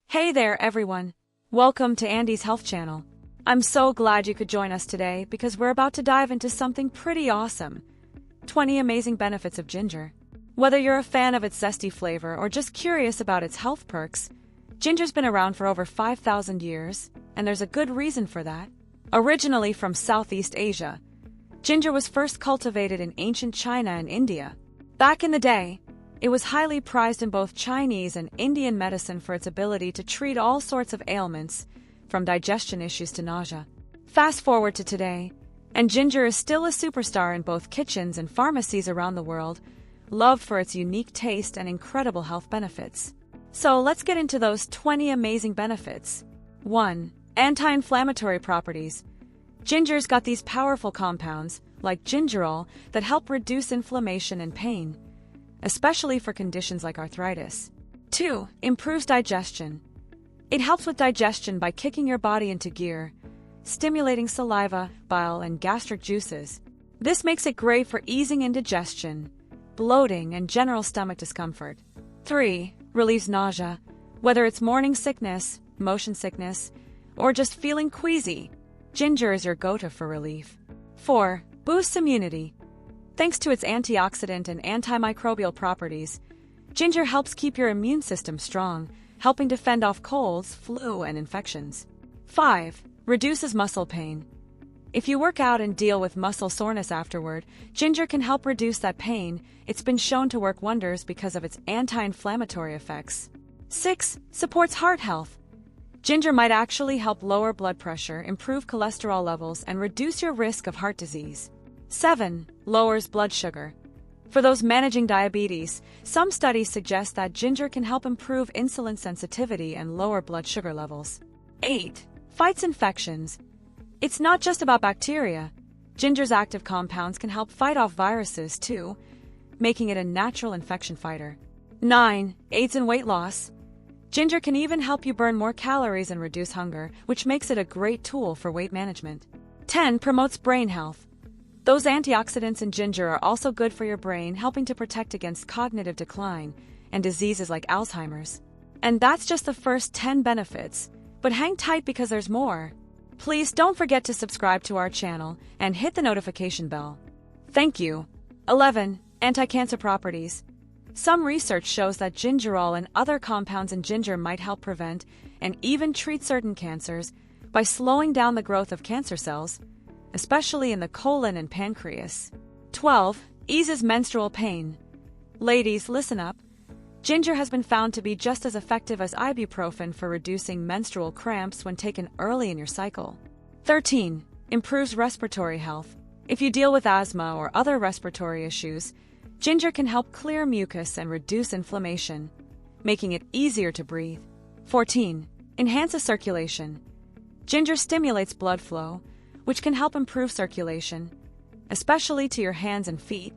Hey there, everyone. Welcome to Andy's Health Channel. I'm so glad you could join us today because we're about to dive into something pretty awesome. 20 amazing benefits of ginger. Whether you're a fan of its zesty flavor or just curious about its health perks, ginger's been around for over 5,000 years, and there's a good reason for that. Originally from Southeast Asia, ginger was first cultivated in ancient China and India. Back in the day, it was highly prized in both Chinese and Indian medicine for its ability to treat all sorts of ailments, from digestion issues to nausea. Fast forward to today, and ginger is still a superstar in both kitchens and pharmacies around the world, loved for its unique taste and incredible health benefits. So let's get into those 20 amazing benefits. 1. Anti-inflammatory properties. Ginger's got these powerful compounds, like gingerol, that help reduce inflammation and pain, especially for conditions like arthritis. 2. Improves digestion. It helps with digestion by kicking your body into gear, stimulating saliva, bile, and gastric juices. This makes it great for easing indigestion, bloating, and general stomach discomfort. 3. Relieves nausea. Whether it's morning sickness, motion sickness, or just feeling queasy, ginger is your go-to for relief. 4. Boosts immunity. Thanks to its antioxidant and antimicrobial properties, ginger helps keep your immune system strong, helping to fend off colds, flu, and infections. 5. Reduces muscle pain. If you work out and deal with muscle soreness afterward, ginger can help reduce that pain. It's been shown to work wonders because of its anti-inflammatory effects. 6. Supports heart health. Ginger might actually help lower blood pressure, improve cholesterol levels, and reduce your risk of heart disease. 7. Lowers blood sugar. For those managing diabetes, some studies suggest that ginger can help improve insulin sensitivity and lower blood sugar levels. 8. Fights infections. It's not just about bacteria. Ginger's active compounds can help fight off viruses too, making it a natural infection fighter. 9. Aids in weight loss. Ginger can even help you burn more calories and reduce hunger, which makes it a great tool for weight management. 10. Promotes brain health. Those antioxidants in ginger are also good for your brain, helping to protect against cognitive decline and diseases like Alzheimer's. And that's just the first 10 benefits, but hang tight because there's more. Please don't forget to subscribe to our channel and hit the notification bell. Thank you. 11. Anti-cancer properties. Some research shows that gingerol and other compounds in ginger might help prevent and even treat certain cancers by slowing down the growth of cancer cells, especially in the colon and pancreas. 12. Eases menstrual pain. Ladies, listen up. Ginger has been found to be just as effective as ibuprofen for reducing menstrual cramps when taken early in your cycle. 13. Improves respiratory health. If you deal with asthma or other respiratory issues, ginger can help clear mucus and reduce inflammation, making it easier to breathe. 14. Enhances circulation. Ginger stimulates blood flow, which can help improve circulation, especially to your hands and feet,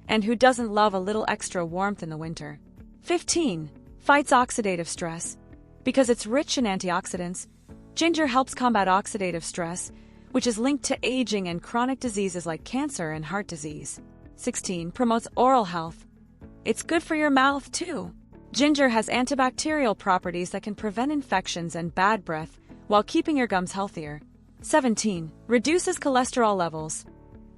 and who doesn't love a little extra warmth in the winter. 15. Fights oxidative stress. Because it's rich in antioxidants, ginger helps combat oxidative stress, which is linked to aging and chronic diseases like cancer and heart disease. 16. Promotes oral health. It's good for your mouth, too. Ginger has antibacterial properties that can prevent infections and bad breath while keeping your gums healthier. 17. Reduces cholesterol levels.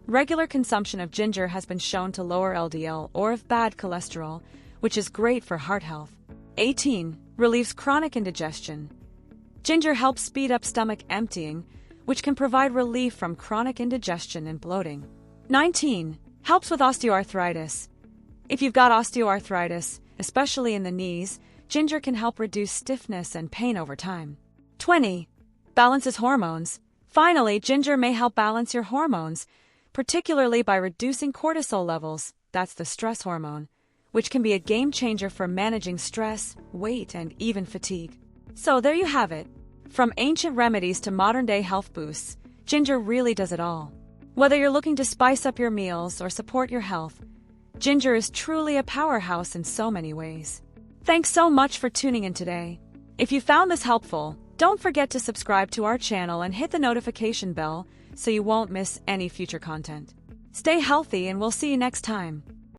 Regular consumption of ginger has been shown to lower LDL or bad cholesterol, which is great for heart health. 18. Relieves chronic indigestion. Ginger helps speed up stomach emptying, which can provide relief from chronic indigestion and bloating. 19. Helps with osteoarthritis. If you've got osteoarthritis, especially in the knees, ginger can help reduce stiffness and pain over time. 20. Balances hormones. Finally, ginger may help balance your hormones, particularly by reducing cortisol levels, that's the stress hormone, which can be a game changer for managing stress, weight, and even fatigue. So there you have it. From ancient remedies to modern-day health boosts, ginger really does it all. Whether you're looking to spice up your meals or support your health, ginger is truly a powerhouse in so many ways. Thanks so much for tuning in today. If you found this helpful, don't forget to subscribe to our channel and hit the notification bell so you won't miss any future content. Stay healthy and we'll see you next time.